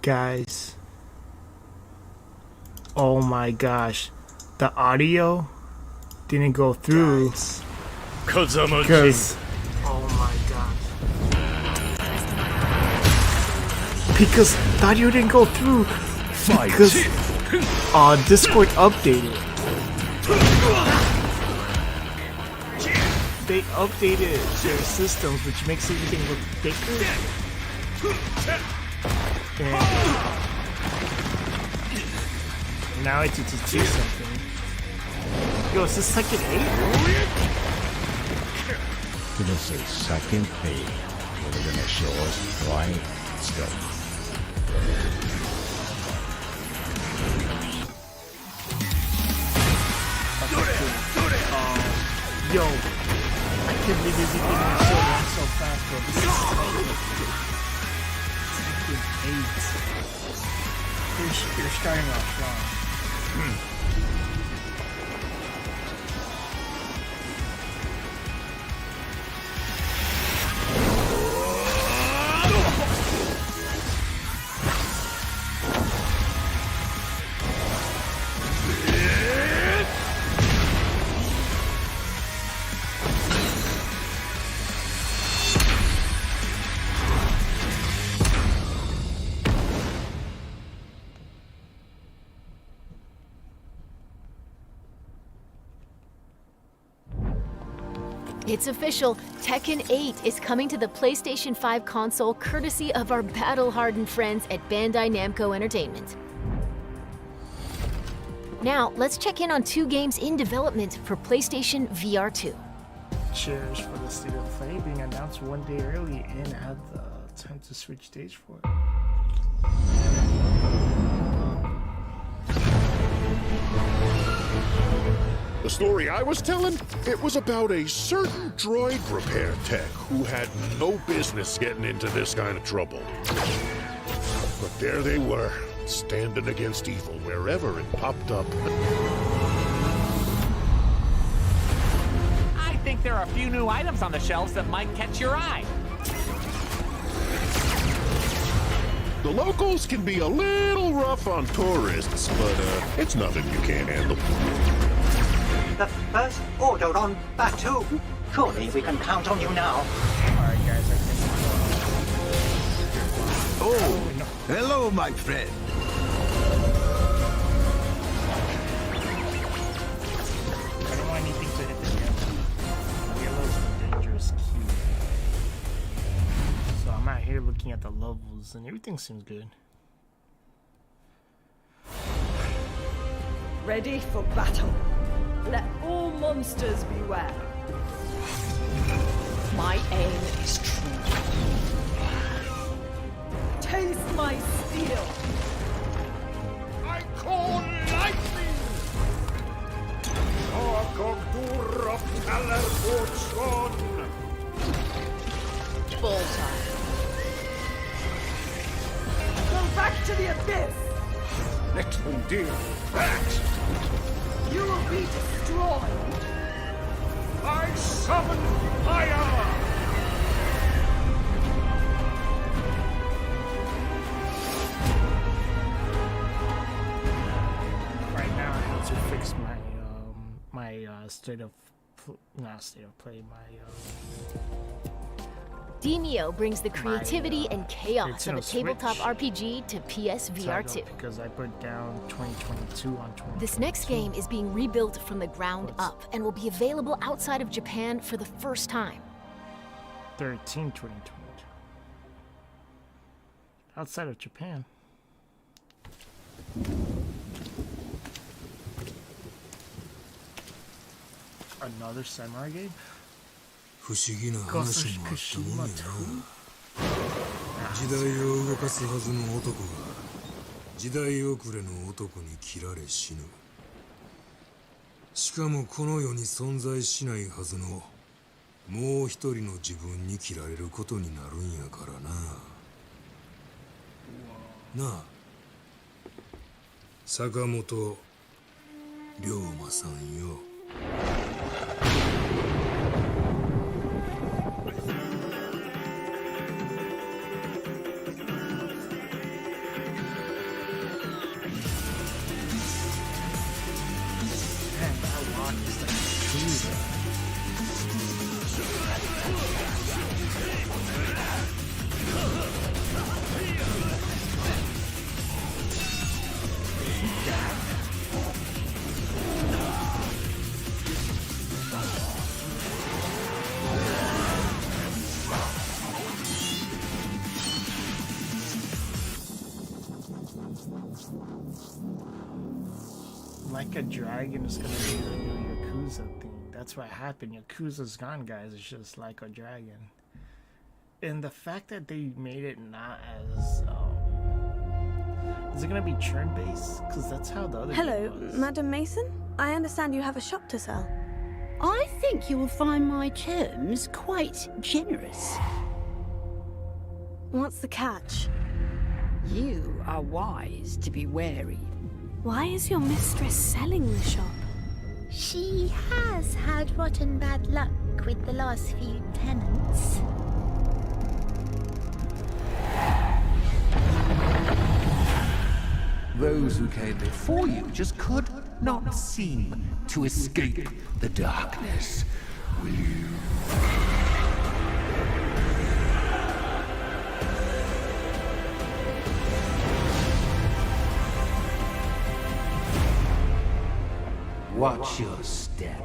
Guys. Oh my gosh. The audio didn't go through. Because. Oh my gosh. Because the audio didn't go through. Because Discord updated. They updated their systems, which makes everything look bigger. And now it's to do something. Yo, is this second 8? This is second 8. We're gonna show us right stuff. Yo, I can't believe everything is so long so fast, bro. This is second 8. You're starting off strong. It's official, Tekken 8 is coming to the PlayStation 5 console courtesy of our battle-hardened friends at Bandai Namco Entertainment. Now, let's check in on 2 games in development for PlayStation VR 2. Cheers for the state of play being announced one day early and had the time to switch stage for it. The story I was telling, it was about a certain droid repair tech who had no business getting into this kind of trouble. But there they were, standing against evil wherever it popped up. I think there are a few new items on the shelves that might catch your eye. The locals can be a little rough on tourists, but it's nothing you can't handle. The first order on Batu. Surely we can count on you now. Alright guys, I think Oh, hello, my friend. I don't want anything to hit the yellow. Yellow's the dangerous key. So I'm out here looking at the levels and everything seems good. Ready for battle. Let all monsters beware. My aim is true. Taste my steel. I call lightning! Kogdur of Kalervortson! Bullseye. Go back to the abyss. Let who deal that! You will be destroyed. I summon fire! Right now I have to fix my state of play, Demio brings the creativity My, and chaos of Nintendo a tabletop Switch RPG to PSVR 2. because I put down 2022 on 2022. This next game is being rebuilt from the ground up and will be available outside of Japan for the first time. 2022. Outside of Japan. Another samurai game? 不思議な Ghost 話 of もあったもんや Tsushima な。時代を動かすはずの男が時代遅れの男に切られ死ぬ。しかもこの世に存在しないはずのもう一人の自分に切られることになるんやからな。なあ、坂本龍馬さんよ。Like a Dragon is gonna be the new Yakuza thing. That's what happened. Yakuza's gone, guys. It's just Like a Dragon. And the fact that they made it not as is it gonna be turn based? Because that's how the other Hello, game was. Madam Mason. I understand you have a shop to sell. I think you will find my terms quite generous. What's the catch? You are wise to be wary. Why is your mistress selling the shop? She has had rotten bad luck with the last few tenants. Those who came before you just could not seem to escape the darkness. Will you? Watch your step.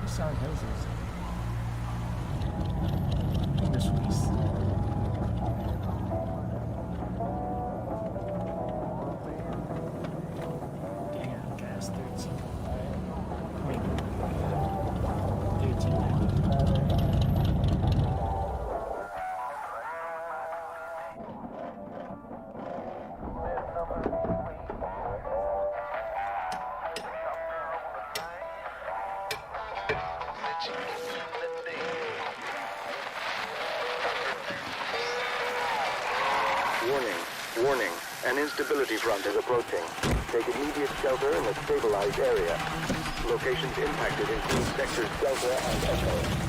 Sound houses. I think this one's damn gas 13. Wait. 13. Warning. An instability front is approaching. Take immediate shelter in a stabilized area. Locations impacted include sectors Delta and Echo.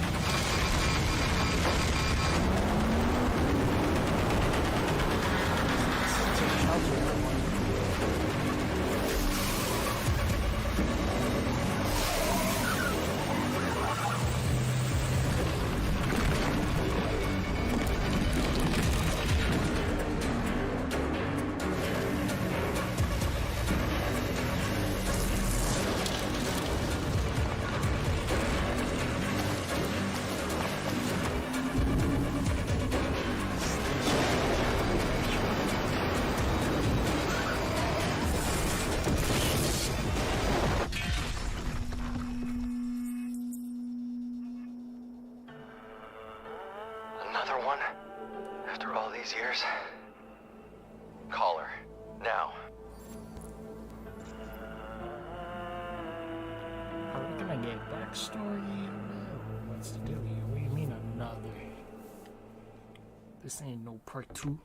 Another one? After all these years? Call her. Now. Are we gonna get backstory? What's the deal here? What do you mean another? This ain't no part 2.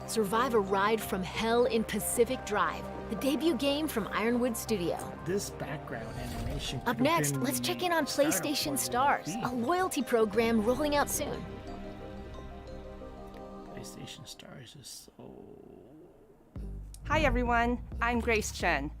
Survive a ride from hell in Pacific Drive, the debut game from Ironwood Studio. This background animation. Up next, let's check in on PlayStation Stars, a loyalty program rolling out soon. PlayStation Stars is so... Hi everyone, I'm Grace Chen.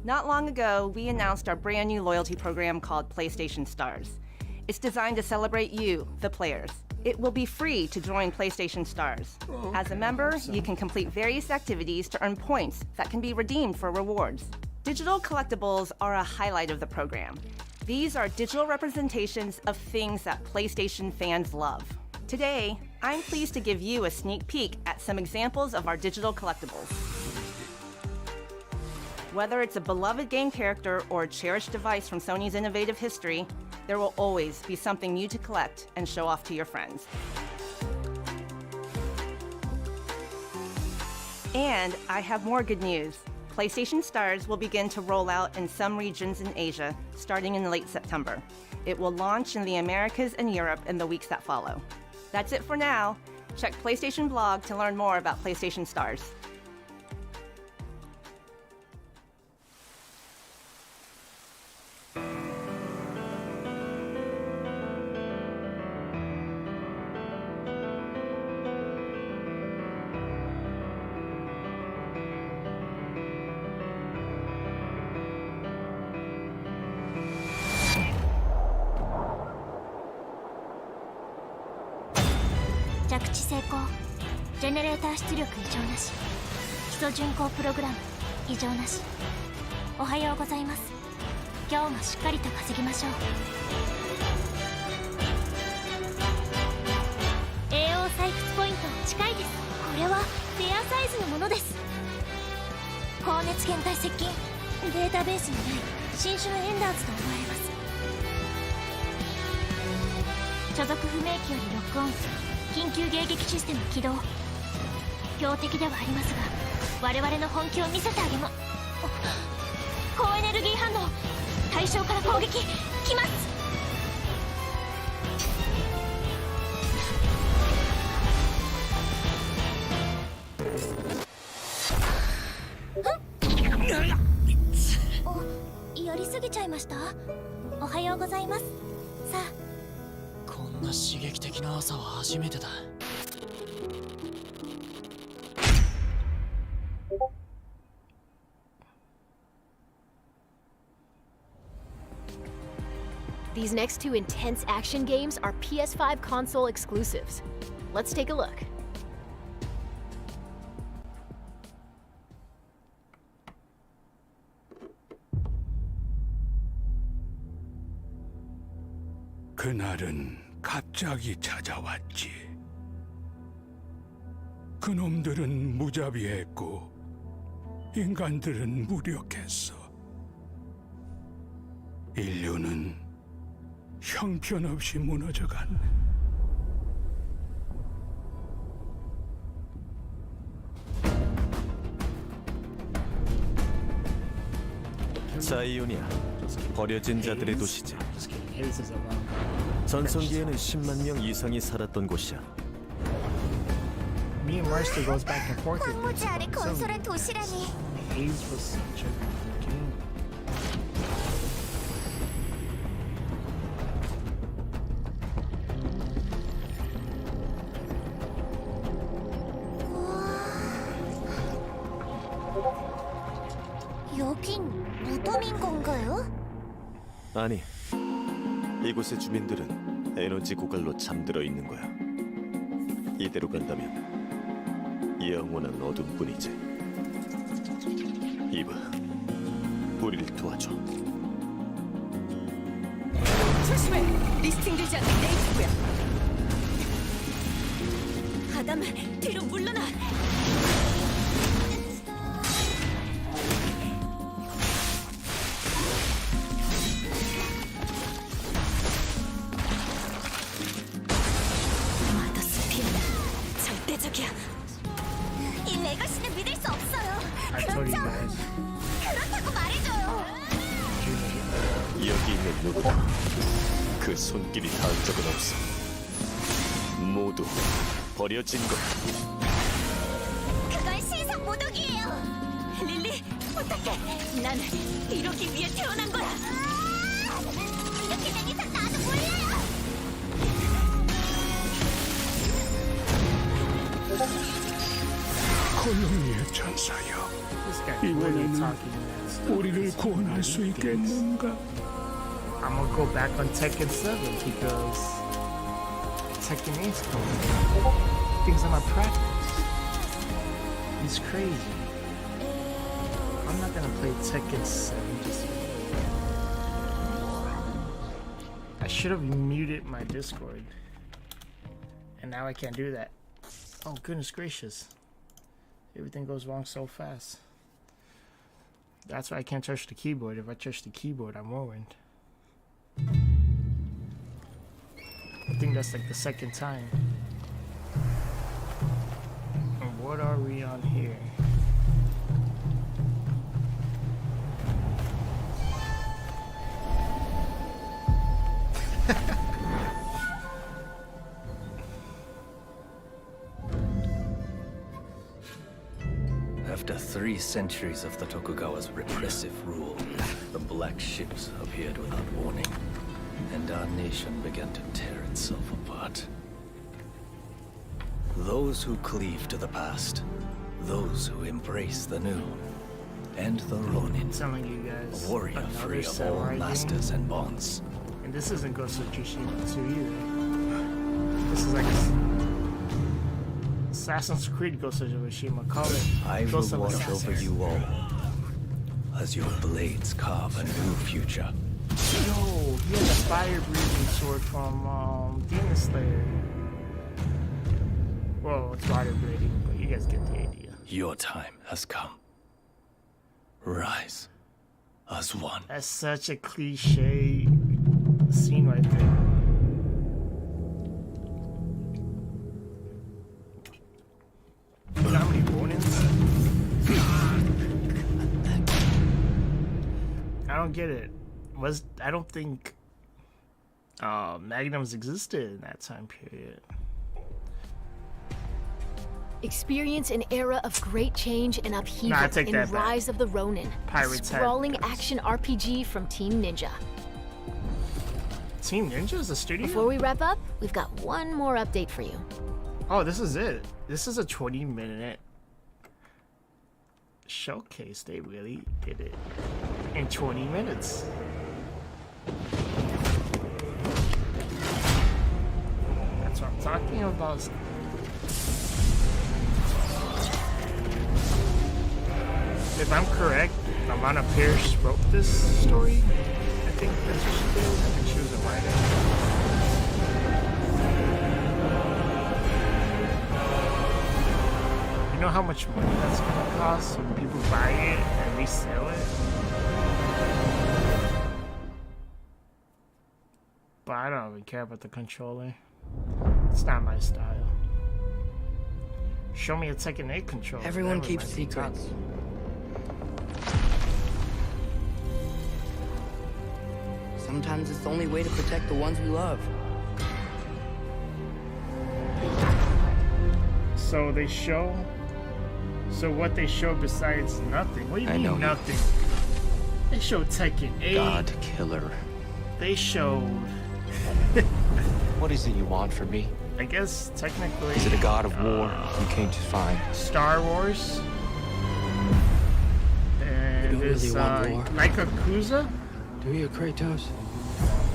Not long ago, we announced our brand new loyalty program called PlayStation Stars. It's designed to celebrate you, the players. It will be free to join PlayStation Stars. As a member, you can complete various activities to earn points that can be redeemed for rewards. Digital collectibles are a highlight of the program. These are digital representations of things that PlayStation fans love. Today, I'm pleased to give you a sneak peek at some examples of our digital collectibles. Whether it's a beloved game character or a cherished device from Sony's innovative history, there will always be something new to collect and show off to your friends. And I have more good news. PlayStation Stars will begin to roll out in some regions in Asia starting in late September. It will launch in the Americas and Europe in the weeks that follow. That's it for now. Check PlayStation blog to learn more about PlayStation Stars. These next two intense action games are PS5 console exclusives. Let's take a look. 그날은 갑자기 찾아왔지. 그놈들은 무자비했고 인간들은 무력했어. 인류는 형편없이 무너져갔네. 자이오니아, 버려진 자들의 도시지. 전성기에는 10만 명 이상이 살았던 곳이야. Me and Marster goes back and forth with 황무지 아래 건설한 도시라니. Haze was such a good game. 여긴 무덤인 건가요? 아니, 이곳의 주민들은 에너지 고갈로 잠들어 있는 거야. 이대로 간다면 영원한 어둠뿐이지. 이봐, 우리를 도와줘. 조심해! 리스팅되지 않는 네이티브야. 아담, 뒤로 물러나! 이 레거시는 믿을 수 없어요. 그렇죠. 그렇다고 말해줘요. 여기 있는 누구도 그 손길이 닿은 적은 없어. 모두 버려진 거야. 그건 신상 모독이에요. 릴리, 부탁해. 난 이러기 위해 태어난 거야. 이렇게 된 이상 나도 몰라요. 콜로니의 천사여, 이번에는 우리를 구원할 수 있겠는가? I'm gonna go back on Tekken 7 because Tekken 8's coming. Things on my practice. He's crazy. I'm not gonna play Tekken 7 just. I should have muted my Discord. And now I can't do that. Oh, goodness gracious. Everything goes wrong so fast. That's why I can't touch the keyboard. If I touch the keyboard, I'm ruined. I think that's like the second time. And what are we on here? After 3 centuries of the Tokugawa's repressive rule, the Black Ships appeared without warning, and our nation began to tear itself apart. Those who cleave to the past, those who embrace the new, and the Ronin, telling you guys, a warrior free of all masters and bonds. And this isn't Ghost of Tsushima 2 either. This is like Assassin's Creed Ghost of Tsushima. Call it I will Ghost of watch Assassin's. over you all, as your blades carve a new future. Yo, he had a fire-breathing sword from Demon Slayer. Well, it's water-breathing, but you guys get the idea. Your time has come. Rise as one. That's such a cliche scene right there. You know how many bonus? I don't get it. I don't think Magnums existed in that time period. Experience an era of great change and upheaval Nah, I take in that back. Rise of the Ronin, a Pirates had sprawling this. action RPG from Team Ninja. Team Ninja is a studio? Before we wrap up, we've got one more update for you. Oh, this is it. This is a 20-minute showcase. They really did it in 20 minutes. That's what I'm talking about. If I'm correct, Alana Pierce wrote this story. I think that's what she did. I think she was a writer. You know how much money that's gonna cost when people buy it and resell it? But I don't even care about the controller. It's not my style. Show me a Tekken 8 controller. Everyone That keeps would be secrets. tough. Sometimes it's the only way to protect the ones we love. So they show. So what they show besides nothing? What do you I mean know you. nothing? They showed Tekken 8. God killer. They showed. What is it you want from me? I guess technically. Is it a god of war you came to find? Star Wars. And don't this really want war. like a Yakuza. Do you, Kratos?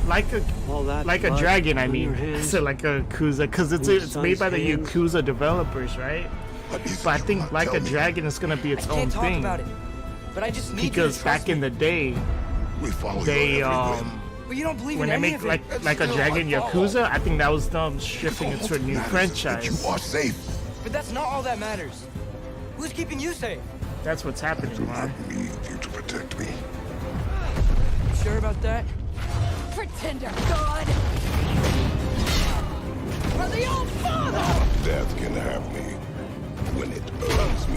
Like a blood dragon, I on your mean. hands. So like a Yakuza, because it's Your made by the son's Yakuza developers, right? But I think like a dragon is gonna be its own Can't talk thing. about it, but I just need you to Because trust back in the day, they But you don't believe when in they any make of it. like a Dragon Yakuza, I think that was them shifting into a new franchise. safe. But that's not all that matters. Who's keeping you safe? That's what's happening, man. Need you to protect me. You sure about that? Pretender God! For the old father! Death can have me when it earns me.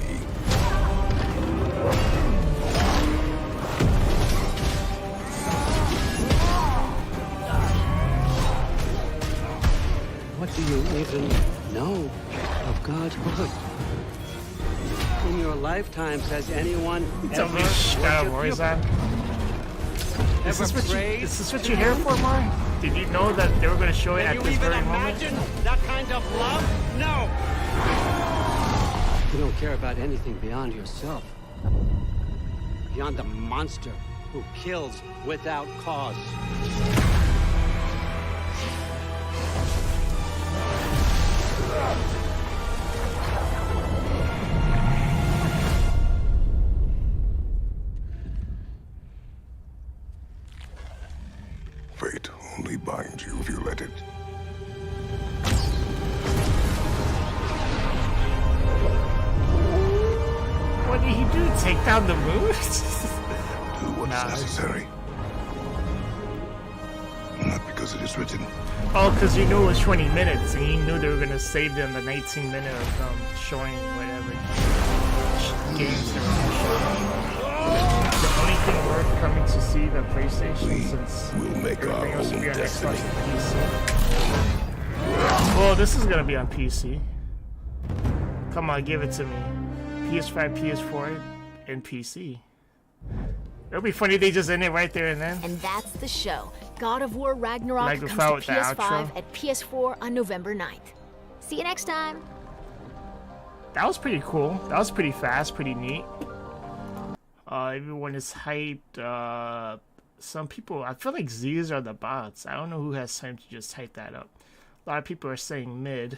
What do you even know of God's word? In your lifetimes, has anyone Tell me, Morizan. Is this what you're here for, Mar? Did you know that they were going to show it at this very moment? that kind of love? No! You don't care about anything beyond yourself. Beyond the monster who kills without cause. Fate only binds you if you let it. What did he do? Take down the moon? because it's necessary. Not because it is written. Oh, because you knew it was 20 minutes, and you knew they were gonna save them the 19 minute of showing whatever games they were showing. The only thing worth coming to see the PlayStation since we'll make our everything else will own be on destiny. Xbox and PC. Well, this is gonna be on PC. Come on, give it to me. PS5, PS4, and PC. It'll be funny they just end it right there and then. And that's the show. God of War Ragnarok Like comes without to the PS5 outro? at PS4 on November 9th. See you next time. That was pretty cool. That was pretty fast, pretty neat. Everyone is hyped. Some people, I feel like these are the bots. I don't know who has time to just type that up. A lot of people are saying mid.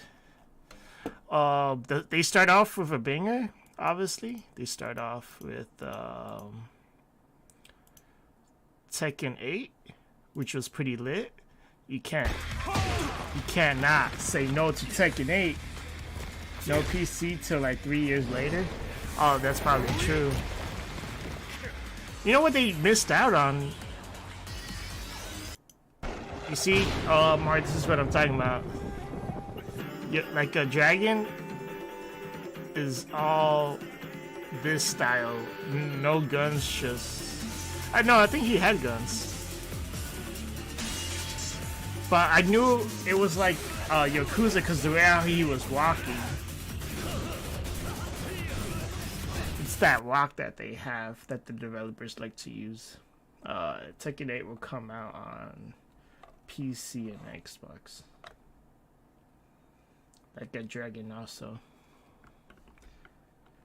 They start off with a banger, obviously. They start off with Tekken 8, which was pretty lit. You cannot say no to Tekken 8. No PC till like 3 years later. Oh, that's probably true. You know what they missed out on? You see, Mark, this is what I'm talking about. Yeah, like a dragon is all this style. No guns, just... I think he had guns. But I knew it was like Yakuza because the way how he was walking. It's that walk that they have that the developers like to use. Tekken 8 will come out on PC and Xbox. Like that dragon also.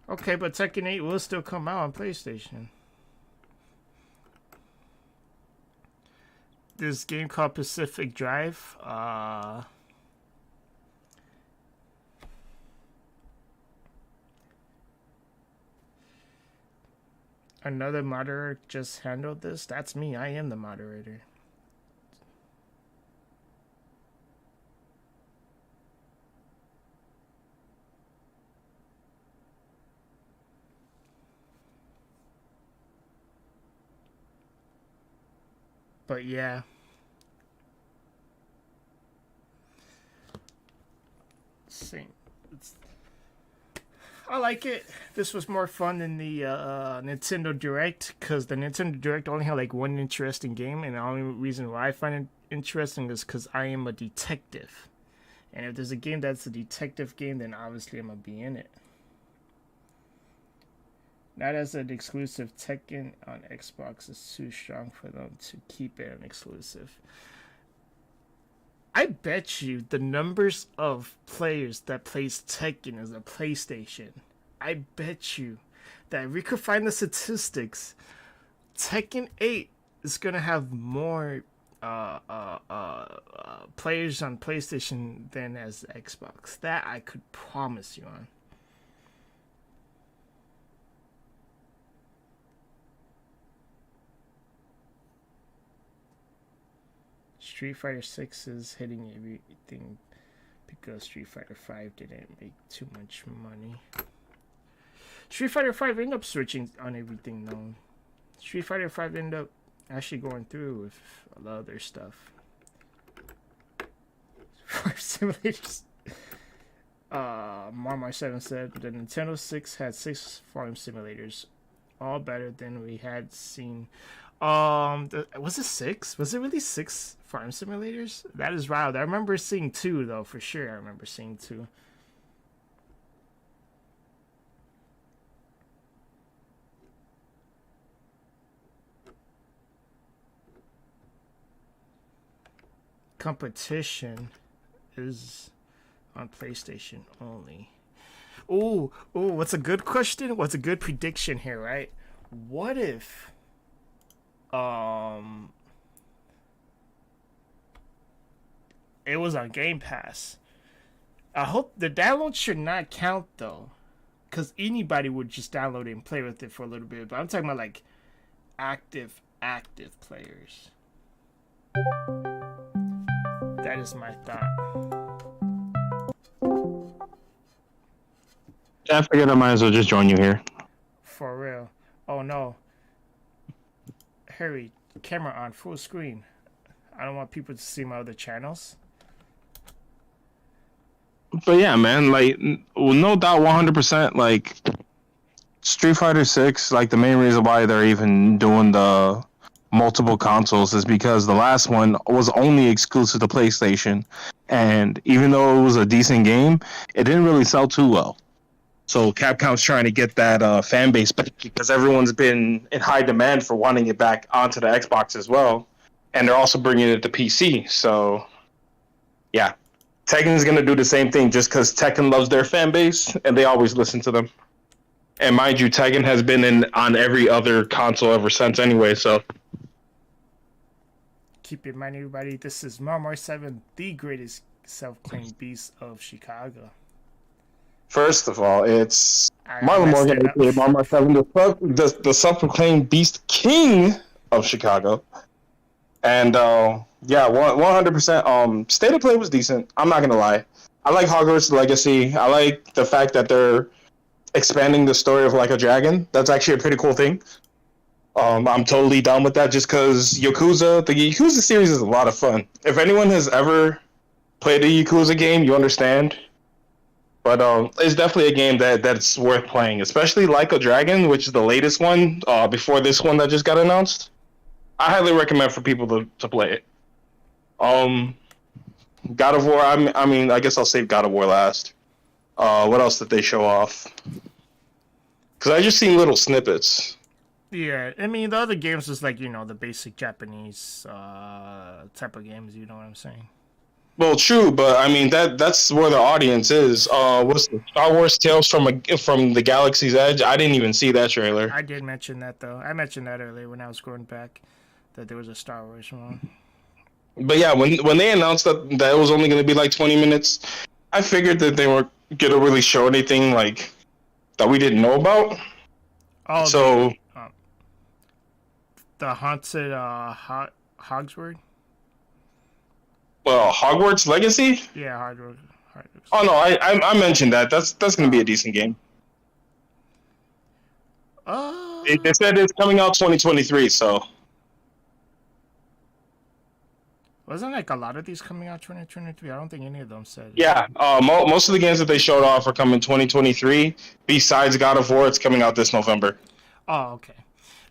Okay, but Tekken 8 will still come out on PlayStation. This game called Pacific Drive. Another moderator just handled this. That's me. I am the moderator. But yeah. I like it. This was more fun than the Nintendo Direct because the Nintendo Direct only had like one interesting game, and the only reason why I find it interesting is because I am a detective. And if there's a game that's a detective game, then obviously I'm going to be in it. Not as an exclusive. Tekken on Xbox is too strong for them to keep it an exclusive. I bet you the numbers of players that plays Tekken as a PlayStation, I bet you that if we could find the statistics, Tekken 8 is going to have more players on PlayStation than as Xbox. That I could promise you on. Street Fighter 6 is hitting everything because Street Fighter 5 didn't make too much money. Street Fighter 5 ended up switching on everything though. Street Fighter 5 ended up actually going through with a lot of their stuff. Simulators. Marmar7 said the Nintendo 6 had 6 farm simulators, all better than we had seen. Was it 6? Was it really 6 farm simulators? That is wild. I remember seeing 2 though, for sure. I remember seeing 2. Competition is on PlayStation only. Ooh, what's a good question? What's a good prediction here, right? What if it was on Game Pass? I hope the download should not count though, because anybody would just download it and play with it for a little bit. But I'm talking about like active players. That is my thought. Yeah, I figured I might as well just join you here. For real. Oh no. Harry, camera on full screen. I don't want people to see my other channels. But yeah, man, like, no doubt, 100%. Like, Street Fighter 6, like, the main reason why they're even doing the multiple consoles is because the last one was only exclusive to PlayStation, and even though it was a decent game, it didn't really sell too well. So Capcom's trying to get that fan base back because everyone's been in high demand for wanting it back onto the Xbox as well, and they're also bringing it to PC. So yeah, Tekken's gonna do the same thing just because Tekken loves their fan base and they always listen to them. And mind you, Tekken has been on every other console ever since anyway. So keep in mind, everybody, this is Marmar 7, the greatest self-claimed beast of Chicago. first of all, it's Marlon Morgan, aka Marmar 7, the self-proclaimed Beast King of Chicago. And yeah, 100%. State of Play was decent. I'm not gonna lie. I like Hogwarts Legacy. I like the fact that they're expanding the story of Like a Dragon. That's actually a pretty cool thing. I'm totally down with that just because the Yakuza series is a lot of fun. If anyone has ever played a Yakuza game, you understand. But it's definitely a game that's worth playing, especially Like a Dragon, which is the latest one before this one that just got announced. I highly recommend for people to play it. God of War, I mean, I guess I'll save God of War last. What else did they show off? Because I just seen little snippets. Yeah, I mean, the other games is like, the basic Japanese type of games, you know what I'm saying? Well, true, but I mean, that's where the audience is. What's the Star Wars Tales from the Galaxy's Edge? I didn't even see that trailer. I did mention that, though. I mentioned that earlier when I was going back, that there was a Star Wars one. But yeah, when they announced that it was only going to be like 20 minutes, I figured that they weren't going to really show anything like that we didn't know about. Oh, so the haunted Hogsword? Well, Hogwarts Legacy? Yeah, Hogwarts. Oh no, I mentioned that. That's going to be a decent game. They said it's coming out 2023, so. Wasn't like a lot of these coming out 2023? I don't think any of them said. Yeah, most of the games that they showed off are coming 2023. Besides God of War, it's coming out this November. Oh, okay.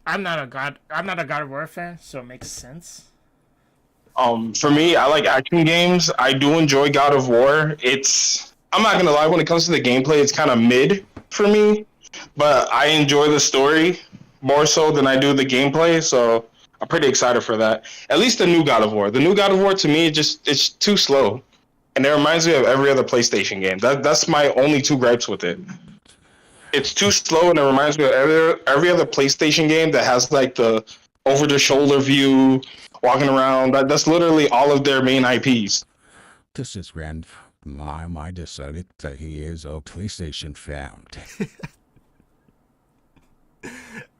I'm not a God of War fan, so it makes sense. For me, I like action games. I do enjoy God of War. I'm not gonna lie, when it comes to the gameplay, it's kind of mid for me, but I enjoy the story more so than I do the gameplay, so I'm pretty excited for that. At least the new God of War. The new God of War, to me, it's too slow, and it reminds me of every other PlayStation game. That's my only two gripes with it. It's too slow, and it reminds me of every other PlayStation game that has like the over-the-shoulder view, walking around. That's literally all of their main IPs. This is Rand. I decided that he is a PlayStation fan.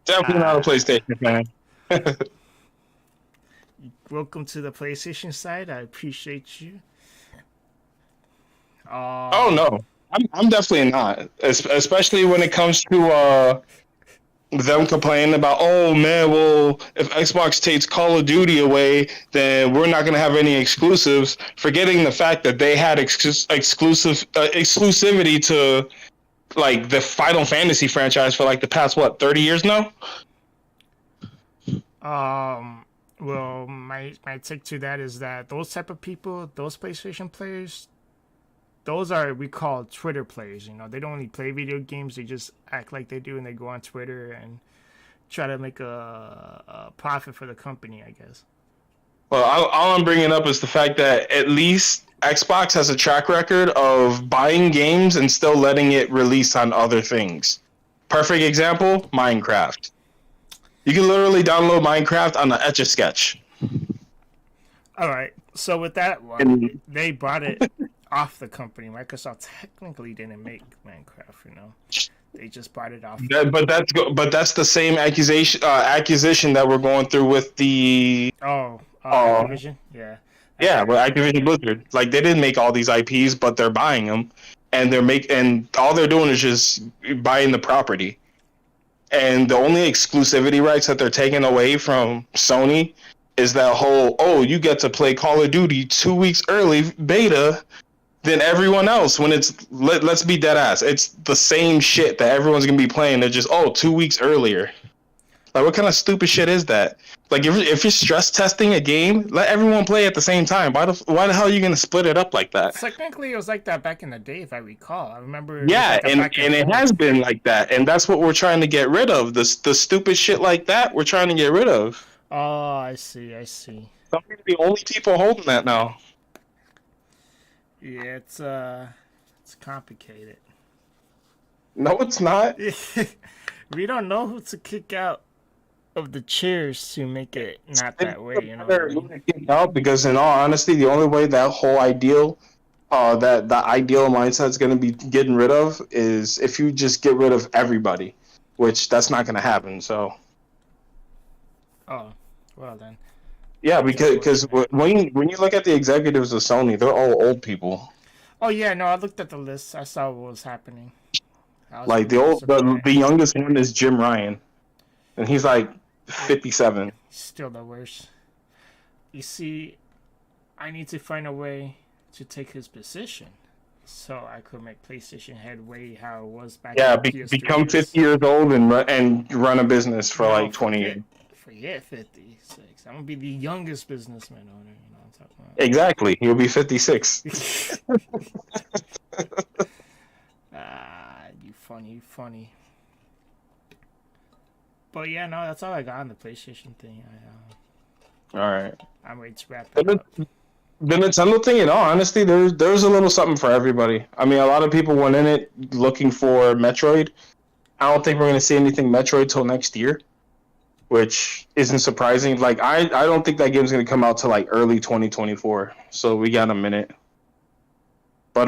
Definitely not a PlayStation fan. Welcome to the PlayStation side. I appreciate you. Oh no, I'm definitely not. Especially when it comes to them complaining about, oh man, well, if Xbox takes Call of Duty away, then we're not gonna have any exclusives. Forgetting the fact that they had exclusivity to like the Final Fantasy franchise for like the past 30 years now. Well, my take to that is that those type of people, those PlayStation players, those are we call Twitter players. They don't really play video games. They just act like they do, and they go on Twitter and try to make a profit for the company, I guess. Well, all I'm bringing up is the fact that at least Xbox has a track record of buying games and still letting it release on other things. Perfect example, Minecraft. You can literally download Minecraft on the Etch-a-Sketch. All right. So with that one, they bought it off the company. Microsoft technically didn't make Minecraft, They just bought it off. But that's the same accusation that we're going through with the Activision? Yeah. Yeah, with Activision Blizzard. Like, they didn't make all these IPs, but they're buying them, and and all they're doing is just buying the property. and the only exclusivity rights that they're taking away from Sony is that whole, oh, you get to play Call of Duty 2 weeks early beta than everyone else. When it's, let's be dead ass, it's the same shit that everyone's gonna be playing. They're just, 2 weeks earlier. Like, what kind of stupid shit is that? Like, if you're stress testing a game, let everyone play at the same time. Why the hell are you gonna split it up like that? Technically, it was like that back in the day, if I recall. I remember. Yeah, and it has been like that, and that's what we're trying to get rid of. The stupid shit like that, we're trying to get rid of. Oh, I see. Some of the only people holding that now. Yeah, it's complicated. No, it's not. We don't know who to kick out of the chairs to make it not that way, you know. What I mean? Out because, in all honesty, the only way that whole ideal, that ideal mindset is going to be getting rid of is if you just get rid of everybody, which that's not going to happen. So. Oh, well then. Yeah, because when you look at the executives of Sony, they're all old people. Oh yeah, no, I looked at the list. I saw what was happening. Like the youngest one is Jim Ryan, and he's like 57. Still the worst. You see, I need to find a way to take his position, so I could make PlayStation headway how it was back. Yeah, become 50 years old and run a business for like 20 years. Forget 56. I'm gonna be the youngest businessman owner. You know what I'm talking about? Exactly. You'll be 56. You funny. But yeah, no, that's all I got on the PlayStation thing. All right. I'm ready to wrap it up. The Nintendo thing, in all honesty, there's a little something for everybody. I mean, a lot of people went in it looking for Metroid. I don't think we're going to see anything Metroid till next year, which isn't surprising. Like, I don't think that game's going to come out till like early 2024, so we got a minute. But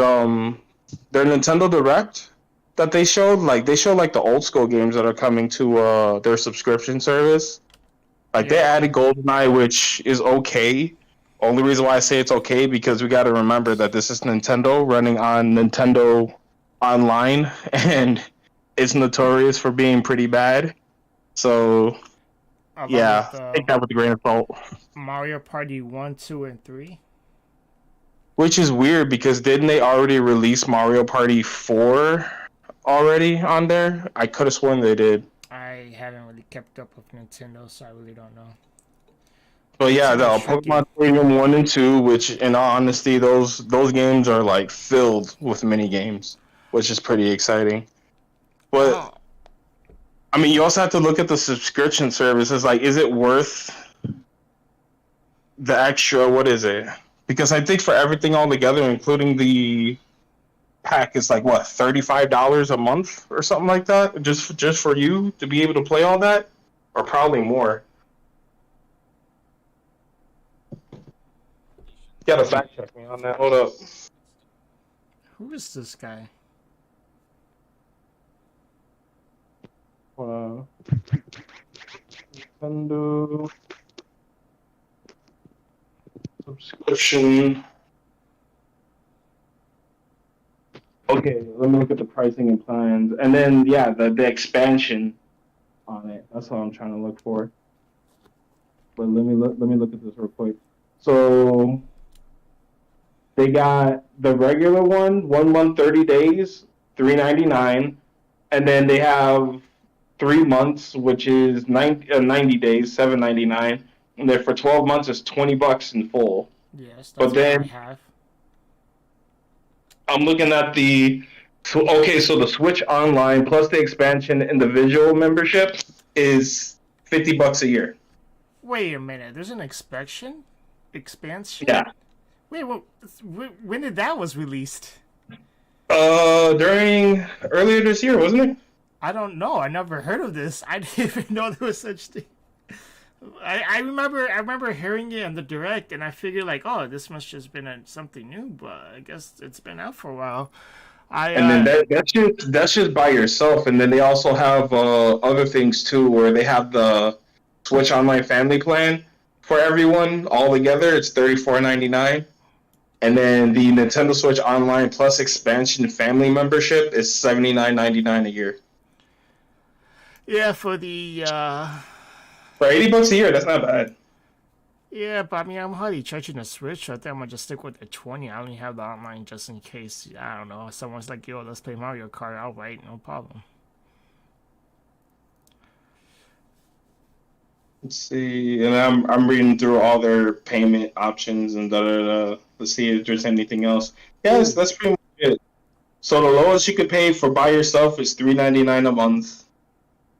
their Nintendo Direct that they showed like the old school games that are coming to their subscription service. Like, they added GoldenEye, which is okay. Only reason why I say it's okay because we got to remember that this is Nintendo running on Nintendo Online, and it's notorious for being pretty bad. So, yeah, take that with a grain of salt. Mario Party 1, 2, and 3. Which is weird because didn't they already release Mario Party 4 already on there? I could have sworn they did. I haven't really kept up with Nintendo, so I really don't know. But yeah, Pokemon Stadium 1 and 2, which in all honesty, those games are like filled with mini games, which is pretty exciting. But I mean, you also have to look at the subscription services. Like, is it worth the extra? What is it? Because I think for everything all together, including the pack, it's like what, $35 a month or something like that, just for you to be able to play all that, or probably more. You gotta fact check me on that. Hold up. Who is this guy? Nintendo subscription. Okay, let me look at the pricing and plans, and then the expansion on it. That's what I'm trying to look for. But let me look at this real quick. So they got the regular 1 month, 30 days, $3.99, and then they have 3 months, which is 90 days, $7.99, and then for 12 months it's $20 in full. Yes, that's but then what I have. I'm looking at so the Switch Online plus the expansion and the visual membership is $50 a year. Wait a minute, there's an expansion? Yeah. Wait, when did that was released? During earlier this year, wasn't it? I don't know. I never heard of this. I didn't even know there was such thing. I remember hearing it on the Direct, and I figured like, oh, this must just been something new, but I guess it's been out for a while. And then that's just by yourself, and then they also have other things too, where they have the Switch Online Family Plan for everyone all together. It's $34.99, and then the Nintendo Switch Online Plus expansion family membership is $79.99 a year. Yeah, for the For $80 a year, that's not bad. yeah, but I mean, I'm already charging a Switch. I think I'm gonna just stick with the 20. I only have the online just in case. I don't know. Someone's like, "Yo, let's play Mario Kart." I'll wait, no problem. Let's see, and I'm reading through all their payment options and Let's see if there's anything else. Yes, that's pretty much it. So the lowest you could pay for by yourself is $3.99 a month,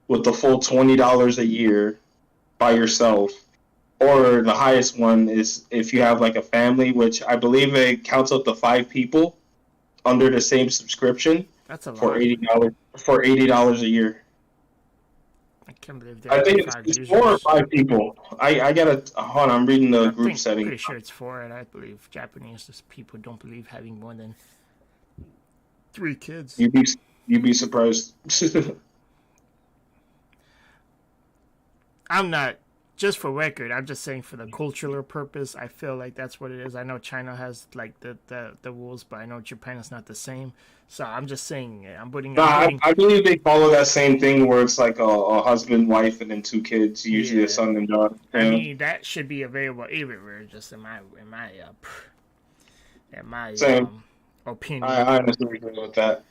with the full $20 a year by yourself. Or the highest one is if you have like a family, which I believe it counts up to 5 people under the same subscription. That's a lot. For $80 a year. I can't believe I think it's 4 or 5 people. I gotta hold on. I'm reading the group I'm setting. pretty sure it's 4, and I believe Japanese people don't believe having more than 3 kids. You'd be surprised. I'm not. Just for record, I'm just saying for the cultural purpose, I feel like that's what it is. I know China has like the rules, but I know Japan is not the same. So I'm just saying, I'm putting. No, I believe they follow that same thing where it's like a husband, wife, and then 2 kids, usually a son and daughter. I mean, that should be available everywhere. Just in my opinion. I honestly agree with that.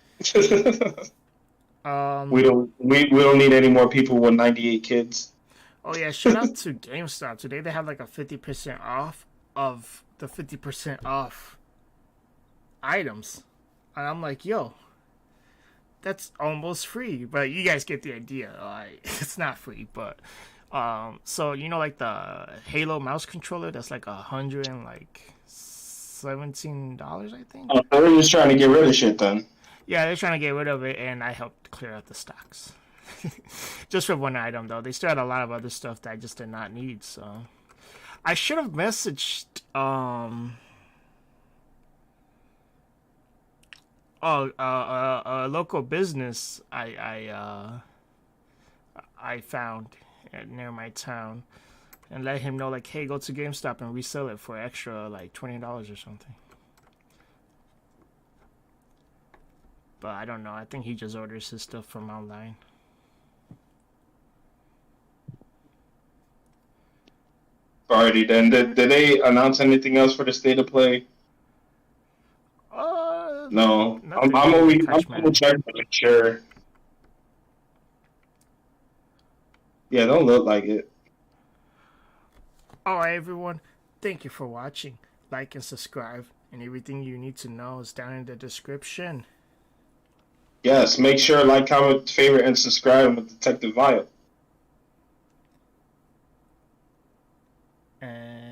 Um, we don't need any more people with 98 kids. Oh yeah, shout out to GameStop. Today they have like a 50% off of the 50% off items. And I'm like, yo, that's almost free. But you guys get the idea. Like, it's not free, but so you know, like the Halo mouse controller that's like $117, I think. Oh, they're just trying to get rid of shit then. Yeah, they're trying to get rid of it, and I helped clear out the stocks. Just for one item, though. They still had a lot of other stuff that I just did not need, so... I should have messaged, a local business I found near my town, and let him know, like, hey, go to GameStop and resell it for extra, like, $20 or something. But I don't know. I think he just orders his stuff from online. Alrighty then. Did they announce anything else for the state of play? No. I'm gonna check for sure. Yeah, don't look like it. Alright, everyone. Thank you for watching. Like and subscribe. And everything you need to know is down in the description. Yes, make sure like, comment, favorite, and subscribe with Detective Vile. And